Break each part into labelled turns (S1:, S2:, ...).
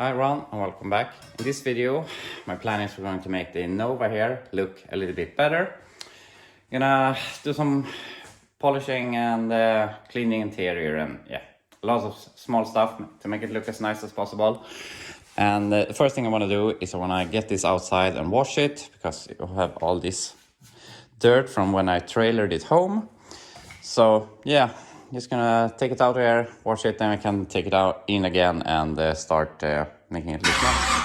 S1: Hi everyone and welcome back. In this video, my plan is we're going to make the Nova here look a little bit better. Gonna do some polishing and clean the interior and lots of small stuff to make it look as nice as possible. And the first thing I want to do is I want to get this outside and wash it because you have all this dirt from when I trailered it home. So yeah, just gonna take it out here, wash it, then we can take it out in again and start making it look nice.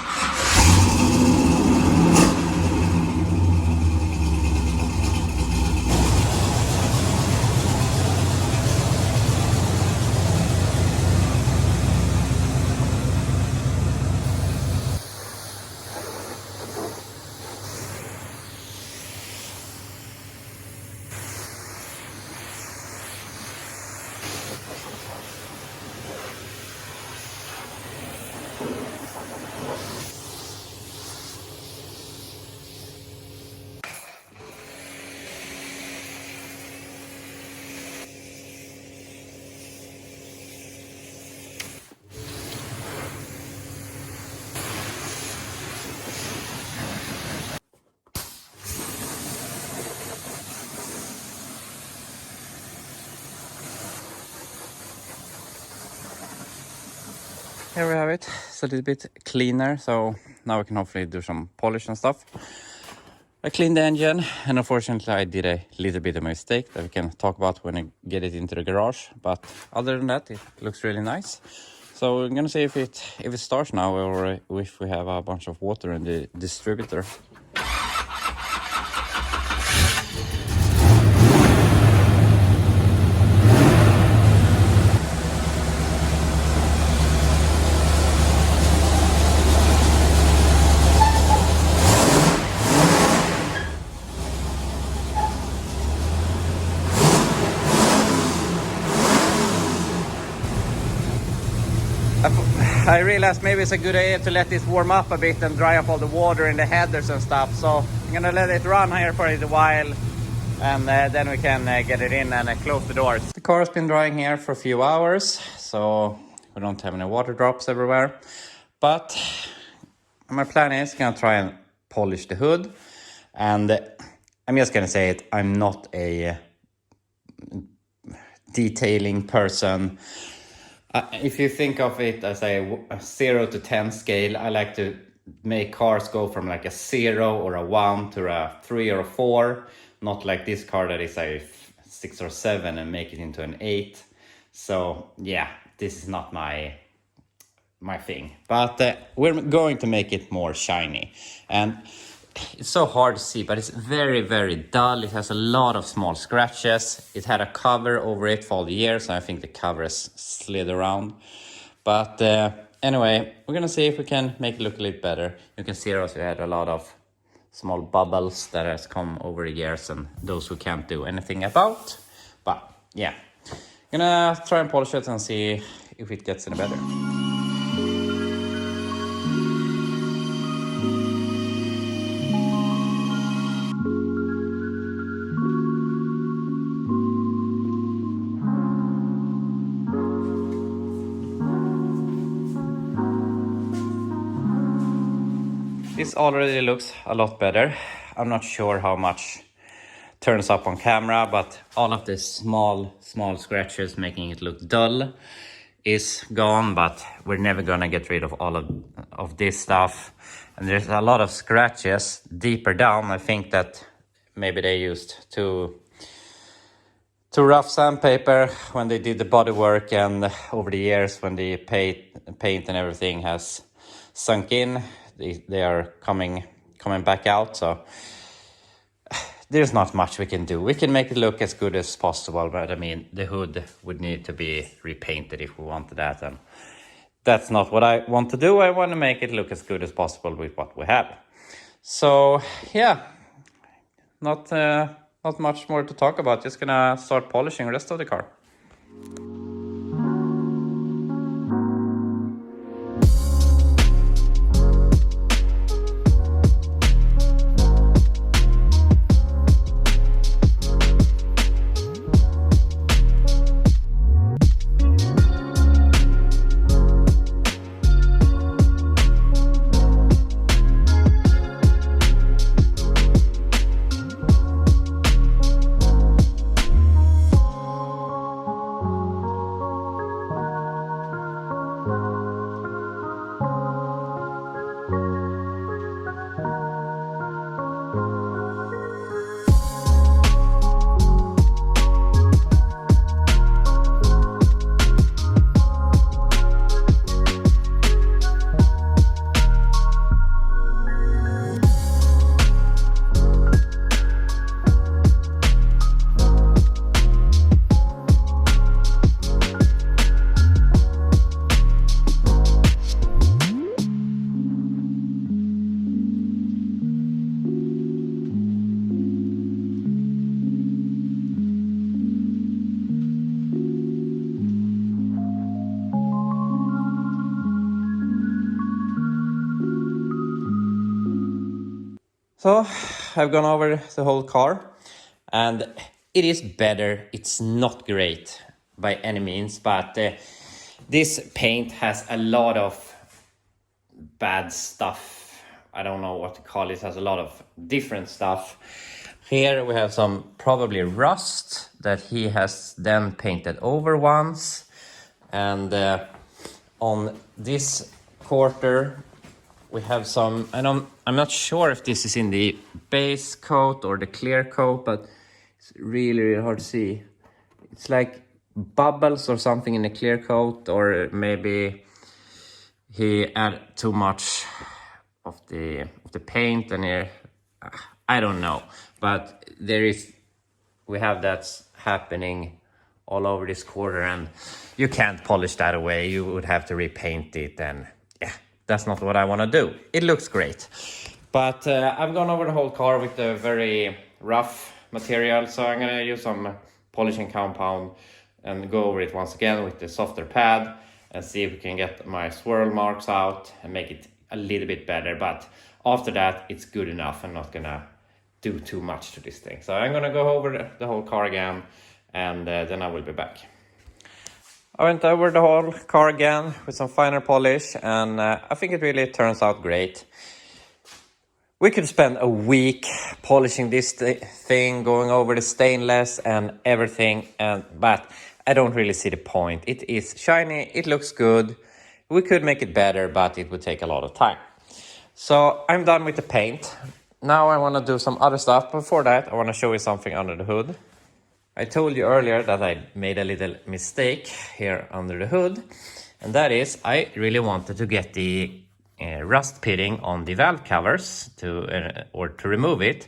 S1: Here we have it. It's a little bit cleaner, so now we can hopefully do some polish and stuff. I cleaned the engine, and unfortunately I did a little bit of a mistake that we can talk about when I get it into the garage. But other than that, it looks really nice. So we're gonna see if it starts now or if we have a bunch of water in the distributor. I realized maybe it's a good idea to let this warm up a bit and dry up all the water in the headers and stuff. So I'm gonna let it run here for a little while and then we can get it in and close the doors. The car has been drying here for a few hours, so we don't have any water drops everywhere. But my plan is gonna try and polish the hood. And I'm just gonna say it, I'm not a detailing person. If you think of it as a 0 to 10 scale, I like to make cars go from like a 0 or a 1 to a 3 or a 4. Not like this car that is a 6 or 7 and make it into an 8. So yeah, this is not my thing. But we're going to make it more shiny. And it's so hard to see, but it's very, very dull. It has a lot of small scratches. It had a cover over it for all the years, and I think the cover has slid around. But anyway, we're gonna see if we can make it look a little better. You can see also we had a lot of small bubbles that has come over the years, and those we can't do anything about. But yeah, gonna try and polish it and see if it gets any better. This already looks a lot better. I'm not sure how much turns up on camera, but all of the small scratches making it look dull is gone, but we're never gonna get rid of all of this stuff. And there's a lot of scratches deeper down. I think that maybe they used too rough sandpaper when they did the bodywork, and over the years when the paint and everything has sunk in, they are coming back out. So there's not much we can do. We can make it look as good as possible, but I mean the hood would need to be repainted if we wanted that, and that's not what I want to do. I want to make it look as good as possible with what we have. So yeah, not much more to talk about. Just gonna start polishing the rest of the car. So I've gone over the whole car, and it is better. It's not great by any means, but this paint has a lot of bad stuff. I don't know what to call it. It has a lot of different stuff. Here we have some probably rust that he has then painted over once, and on this quarter we have some, I'm not sure if this is in the base coat or the clear coat, but it's really hard to see. It's like bubbles or something in the clear coat, or maybe he added too much of the paint, and I don't know, but we have that happening all over this quarter, and you can't polish that away. You would have to repaint it, and yeah, that's not what I want to do. It looks great, but I've gone over the whole car with a very rough material, so I'm gonna use some polishing compound and go over it once again with the softer pad and see if we can get my swirl marks out and make it a little bit better. But after that, it's good enough. I'm not gonna do too much to this thing, so I'm gonna go over the whole car again, and then I will be back. I went over the whole car again with some finer polish, and I think it really turns out great. We could spend a week polishing this thing, going over the stainless and everything, but I don't really see the point. It is shiny, it looks good. We could make it better, but it would take a lot of time. So I'm done with the paint. Now I want to do some other stuff. Before that, I want to show you something under the hood. I told you earlier that I made a little mistake here under the hood, and that is I really wanted to get the rust pitting on the valve covers to remove it,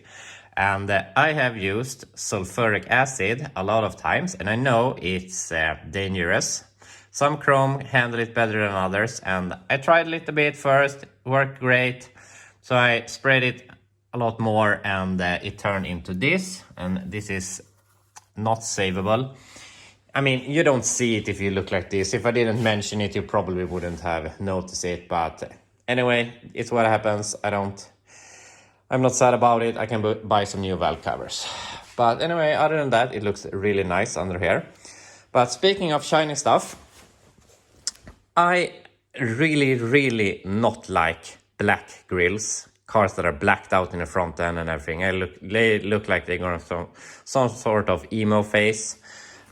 S1: and I have used sulfuric acid a lot of times, and I know it's dangerous. Some chrome handle it better than others, and I tried a little bit first, worked great, so I sprayed it a lot more, and it turned into this, and this is not savable. I mean, you don't see it if you look like this. If I didn't mention it, you probably wouldn't have noticed it, but anyway, it's what happens. I'm not sad about it. I can buy some new valve covers. But anyway, other than that, it looks really nice under here. But speaking of shiny stuff, I really not like black grills. Cars that are blacked out in the front end and everything. They look like they're going to some sort of emo face.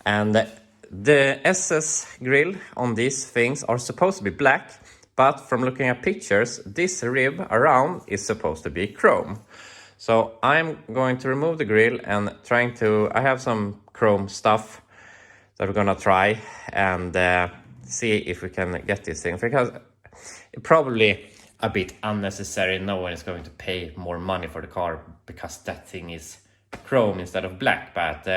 S1: And the SS grill on these things are supposed to be black, but from looking at pictures, this rib around is supposed to be chrome. So I'm going to remove the grill and I have some chrome stuff that we're gonna try and see if we can get this thing, because it probably a bit unnecessary. No one is going to pay more money for the car because that thing is chrome instead of black, but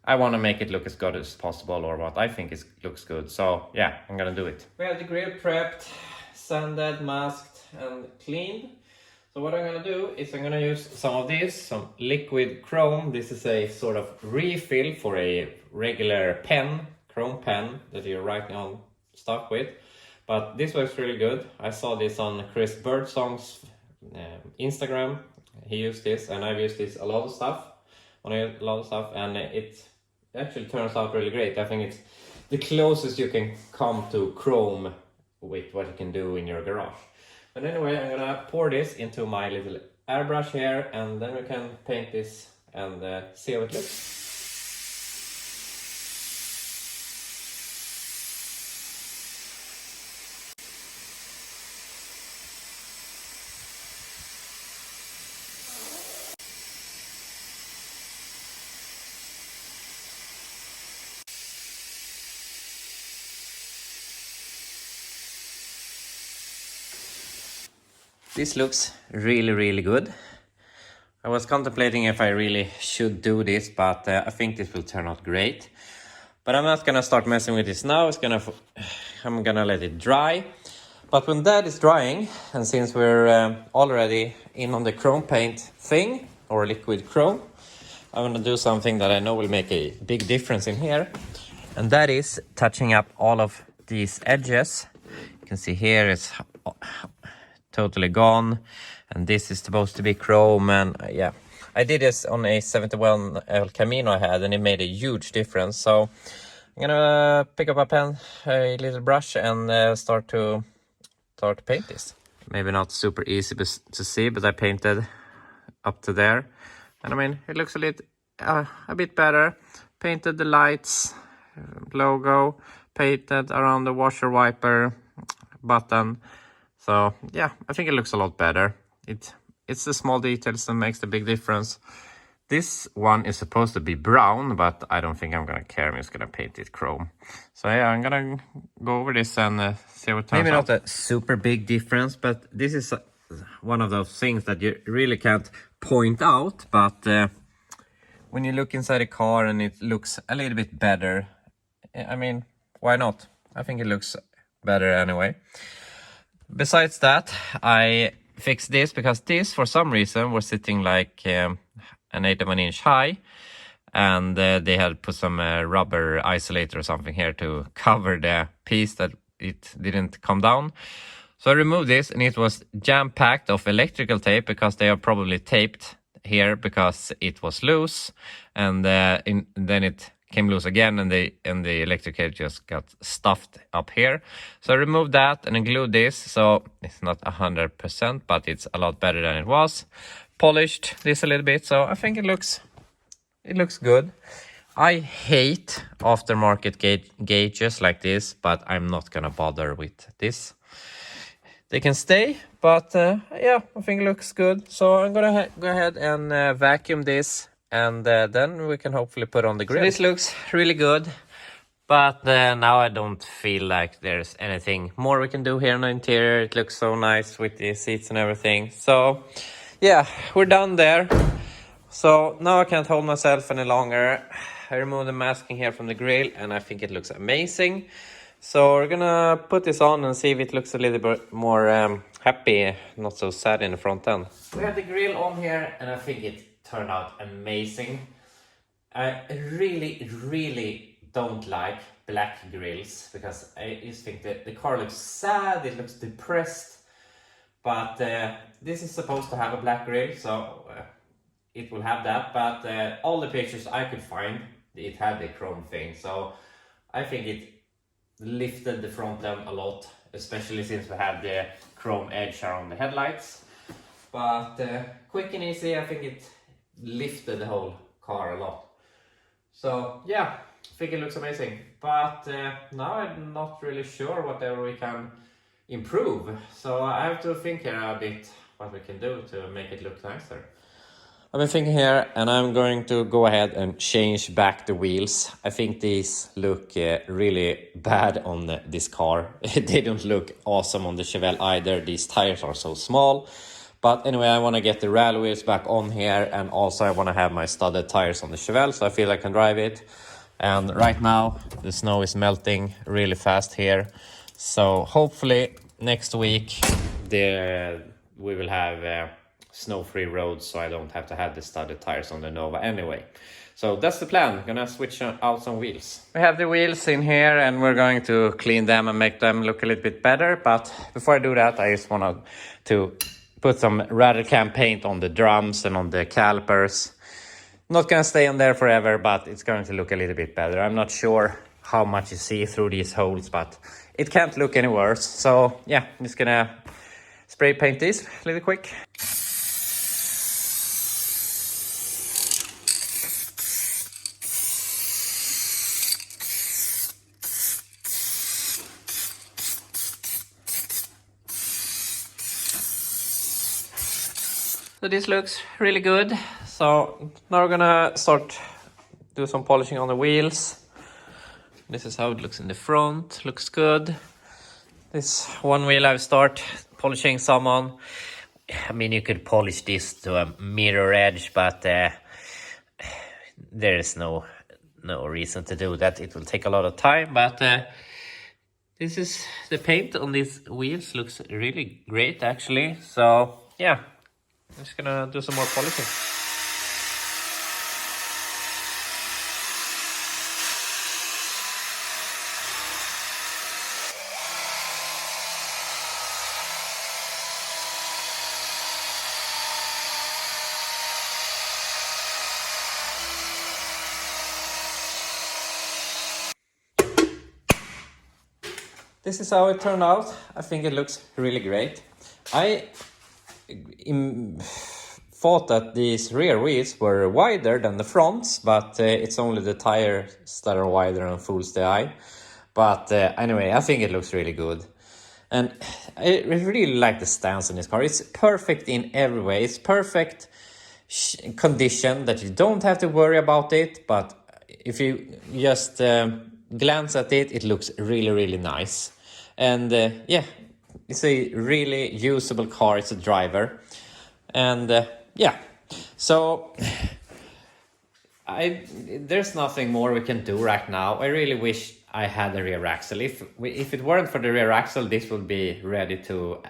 S1: I want to make it look as good as possible, or what I think looks good. So yeah, I'm gonna do it. We have the grill prepped, sanded, masked and cleaned. So what I'm gonna do is I'm gonna use some liquid chrome. This is a sort of refill for a regular pen, chrome pen that you're writing on stuff with. But this works really good. I saw this on Chris Birdsong's Instagram. He used this, and I've used this on a lot of stuff, and it actually turns out really great. I think it's the closest you can come to chrome with what you can do in your garage. But anyway, I'm gonna pour this into my little airbrush here, and then we can paint this and see how it looks. This looks really good. I was contemplating if I really should do this, but I think this will turn out great. But I'm not gonna start messing with this now. I'm gonna let it dry. But when that is drying, and since we're already in on the chrome paint thing, or liquid chrome, I'm gonna do something that I know will make a big difference in here. And that is touching up all of these edges. You can see here it's totally gone. And this is supposed to be chrome, and yeah. I did this on a 71 El Camino I had, and it made a huge difference. So I'm gonna pick up a pen, a little brush, and start to paint this. Maybe not super easy to see, but I painted up to there. And I mean, it looks a bit better. Painted the lights, logo, painted around the washer wiper button. So yeah, I think it looks a lot better. It's the small details that makes the big difference. This one is supposed to be brown, but I don't think I'm gonna care. I'm just gonna paint it chrome. So yeah, I'm gonna go over this and see what turns out. Maybe not a super big difference, but this is one of those things that you really can't point out. But when you look inside a car and it looks a little bit better, I mean, why not? I think it looks better anyway. Besides that, I fixed this because this, for some reason, was sitting like an 8 of an inch high, and they had put some rubber isolator or something here to cover the piece that it didn't come down. So I removed this, and it was jam-packed of electrical tape because they are probably taped here because it was loose, and then it came loose again, and the electric cable just got stuffed up here. So I removed that and I glued this, so it's not 100%, but it's a lot better than it was. Polished this a little bit, so I think it looks good. I hate aftermarket gauges like this, but I'm not gonna bother with this. They can stay, but yeah, I think it looks good. So I'm gonna go ahead and vacuum this, and then we can hopefully put on the grill. So this looks really good, but now I don't feel like there's anything more we can do here in the interior. It looks so nice with the seats and everything. So yeah, we're done there. So now I can't hold myself any longer. I removed the masking here from the grill, and I think it looks amazing. So we're gonna put this on and see if it looks a little bit more happy, not so sad in the front end. We have the grill on here, and I think it turned out amazing. I really don't like black grills because I just think that the car looks sad, it looks depressed. But this is supposed to have a black grill, so it will have that. But all the pictures I could find, it had the chrome thing. So I think it lifted the front end a lot, especially since we have the chrome edge around the headlights. But quick and easy, I think it lifted the whole car a lot. So yeah, I think it looks amazing. But now I'm not really sure whatever we can improve. So I have to think here a bit what we can do to make it look nicer. I've been thinking here, and I'm going to go ahead and change back the wheels. I think these look really bad on this car. They don't look awesome on the Chevelle either. These tires are so small. But anyway, I want to get the rally wheels back on here, and also I want to have my studded tires on the Chevelle, so I feel I can drive it. And right now, the snow is melting really fast here. So hopefully next week we will have snow-free roads, so I don't have to have the studded tires on the Nova anyway. So that's the plan. Gonna switch out some wheels. We have the wheels in here, and we're going to clean them and make them look a little bit better. But before I do that, I just want to put some Radical paint on the drums and on the calipers. Not gonna stay on there forever, but it's going to look a little bit better. I'm not sure how much you see through these holes, but it can't look any worse. So yeah, I'm just gonna spray paint this a little quick. So this looks really good. So now we're gonna start do some polishing on the wheels. This is how it looks in the front. Looks good. This one wheel I've start polishing some on. I mean, you could polish this to a mirror edge, but there is no reason to do that. It will take a lot of time, but this is the paint on these wheels. Looks really great actually. So yeah, I'm just gonna do some more polishing. this is how it turned out. I think it looks really great. I thought that these rear wheels were wider than the fronts, but it's only the tires that are wider and fools the eye. But anyway, I think it looks really good. And I really like the stance in this car. It's perfect in every way. It's perfect condition that you don't have to worry about it. But if you just glance at it, it looks really, really nice. And yeah, it's a really usable car. It's a driver. And yeah, so there's nothing more we can do right now. I really wish I had a rear axle. If it weren't for the rear axle, this would be ready to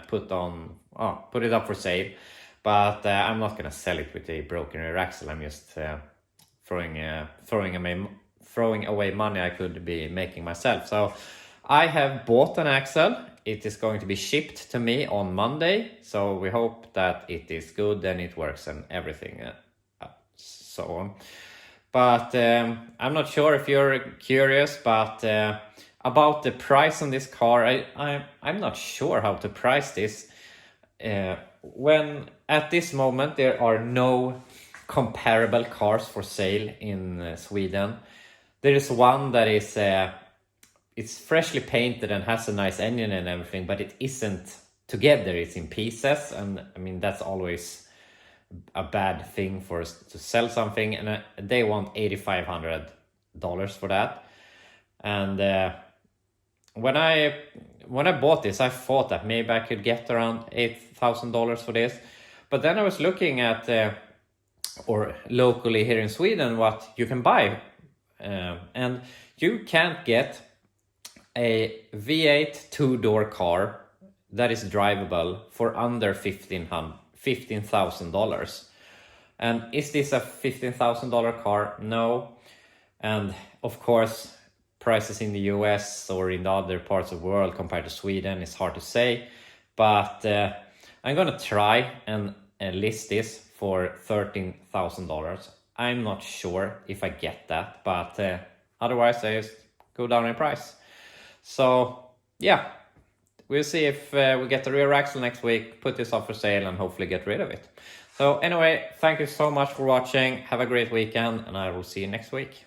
S1: put it up for sale. But I'm not gonna sell it with a broken rear axle. I'm just throwing away money I could be making myself. So I have bought an axle. It is going to be shipped to me on Monday. So we hope that it is good and it works and everything, so on. But I'm not sure if you're curious, but about the price on this car, I'm not sure how to price this. When at this moment there are no comparable cars for sale in Sweden. There is one that is it's freshly painted and has a nice engine and everything, but it isn't together. It's in pieces, and I mean that's always a bad thing for us to sell something, and they want $8,500 for that. And when I bought this, I thought that maybe I could get around $8,000 for this, but then I was looking at or locally here in Sweden what you can buy, and you can't get a V8 two-door car that is drivable for under $15,000. And is this a $15,000 car? No. And of course, prices in the US or in the other parts of the world compared to Sweden is hard to say. But I'm gonna try and list this for $13,000. I'm not sure if I get that, but otherwise I just go down in price. So yeah, we'll see if we get the rear axle next week, put this up for sale and hopefully get rid of it. So anyway, thank you so much for watching. Have a great weekend and I will see you next week.